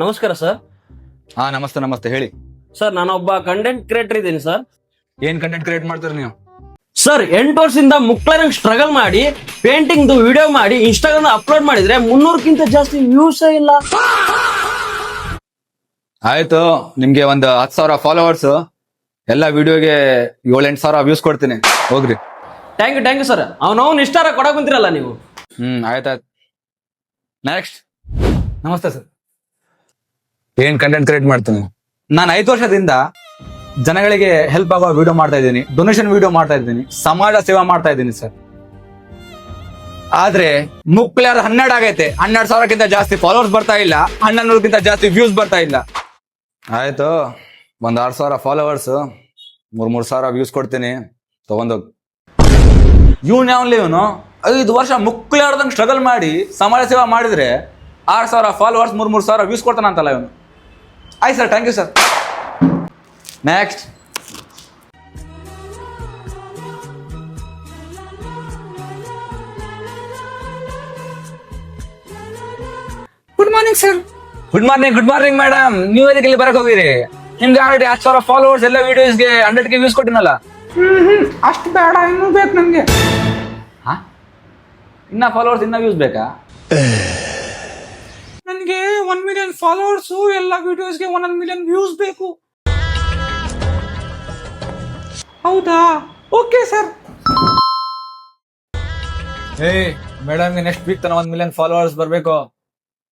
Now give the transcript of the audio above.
ನಮಸ್ಕಾರ ಸರ್. ಹಾ ನಮಸ್ತೆ ನಮಸ್ತೆ ಹೇಳಿ. ಸರ್ ನಾನೊಬ್ಬ ಕಂಟೆಂಟ್ ಕ್ರಿಯೇಟರ್ ಇದ್ದೀನಿ ಸರ್. ಏನ್ ಕಂಟೆಂಟ್ ಕ್ರಿಯೇಟ್ ಮಾಡ್ತೀರಿ ನೀವು? ಸರ್ 8 ವರ್ಷದಿಂದ ಮುಕ್ಳರಂಗ್ ಸ್ಟ್ರಗಲ್ ಮಾಡಿ ಪೇಂಟಿಂಗ್ ವಿಡಿಯೋ ಮಾಡಿ ಇನ್ಸ್ಟಾಗ್ರಾಮ್ ಅಪ್ಲೋಡ್ ಮಾಡಿದ್ರೆ 300ಕ್ಕಿಂತ ಜಾಸ್ತಿ ವ್ಯೂಸ್ ಇಲ್ಲ. ಆಯ್ತು, ನಿಮ್ಗೆ ಒಂದು 10,000 ಫಾಲೋವರ್ಸ್, ಎಲ್ಲ ವಿಡಿಯೋಗೆ 7-8 ಸಾವಿರ ವ್ಯೂಸ್ ಕೊಡ್ತೀನಿ, ಹೋಗ್ರಿ. Thank you sir. ಅವನವನ್ ಇಷ್ಟಾರ ಕೊಡಕ್ ಕುಂತಿರಲ್ಲ ನೀವು. ಆಯ್ತಾಯ್ತು. ನೆಕ್ಸ್ಟ್. ನಮಸ್ತೆ ಸರ್. ಏನ್ ಕಂಟೆಂಟ್ ಕ್ರಿಯೇಟ್ ಮಾಡ್ತೀನಿ ನಾನು? 5 ವರ್ಷದಿಂದ ಜನಗಳಿಗೆ ಹೆಲ್ಪ್ ಆಗೋ ವಿಡಿಯೋ ಮಾಡ್ತಾ ಇದ್ದೀನಿ, ಡೊನೇಷನ್ ವಿಡಿಯೋ ಮಾಡ್ತಾ ಇದ್ದೀನಿ, ಸಮಾಜ ಸೇವಾ ಮಾಡ್ತಾ ಇದ್ದೀನಿ ಸರ್. ಆದ್ರೆ ಮುಕ್ಳಿಯಾರ 12 ಆಗೈತೆ. 12,000ಕ್ಕಿಂತ ಜಾಸ್ತಿ ಫಾಲೋವರ್ಸ್ ಬರ್ತಾ ಇಲ್ಲ, 1100ಕ್ಕಿಂತ ಜಾಸ್ತಿ ವ್ಯೂಸ್ ಬರ್ತಾ ಇಲ್ಲ. ಆಯ್ತು, ಒಂದ್ 6,000 ಫಾಲೋವರ್ಸ್, 3,000 ವ್ಯೂಸ್ ಕೊಡ್ತೀನಿ, ತಗೊಂಡೋಗ್. ಇವನು 5 ವರ್ಷ ಮುಕ್ಳಿಯಾರ್ದಂಗ್ ಸ್ಟ್ರಗಲ್ ಮಾಡಿ ಸಮಾಜ ಸೇವಾ ಮಾಡಿದ್ರೆ 6,000 ಫಾಲೋವರ್ಸ್, 3,000 ವ್ಯೂಸ್ ಕೊಡ್ತಾನಂತಲ್ಲ ಇವನು. ಆಯ್ತು sir, thank you sir. Next. Good morning sir. Good morning madam. ನೀವು ಅದಕ್ಕೆ ಇಲ್ಲಿ ಬರಕ್ ಹೋಗಿರಿ? ನಿಮ್ಗೆ ಆಲ್ರೆಡಿ 10,000 ಫಾಲೋವರ್ಸ್, ಎಲ್ಲ ವಿಡಿಯೋಸ್ಗೆ 100K ವ್ಯೂಸ್ ಕೊಟ್ಟಿನಲ್ಲ. ಅಷ್ಟು ಬೇಡ, ಇನ್ನೂ ಬೇಕು ನನ್ಗೆ. ಇನ್ನ ಫಾಲೋವರ್ಸ್, ಇನ್ನ ವ್ಯೂಸ್ ಬೇಕಾ? ನನ್ಗೆ 1 ಮಿಲಿಯನ್ ಫಾಲೋವರ್ಸ್, ಎಲ್ಲ ವಿಡಿಯೋಸ್ಗೆ 1 ಮಿಲಿಯನ್ ವ್ಯೂಸ್ ಬೇಕು. ಹೌದಾ? Okay sir. ಮೇಡಮ್ಗೆ ನೆಕ್ಸ್ಟ್ ವೀಕ್ ತನ 1 ಮಿಲಿಯನ್ ಫಾಲೋವರ್ಸ್ ಬರ್ಬೇಕು.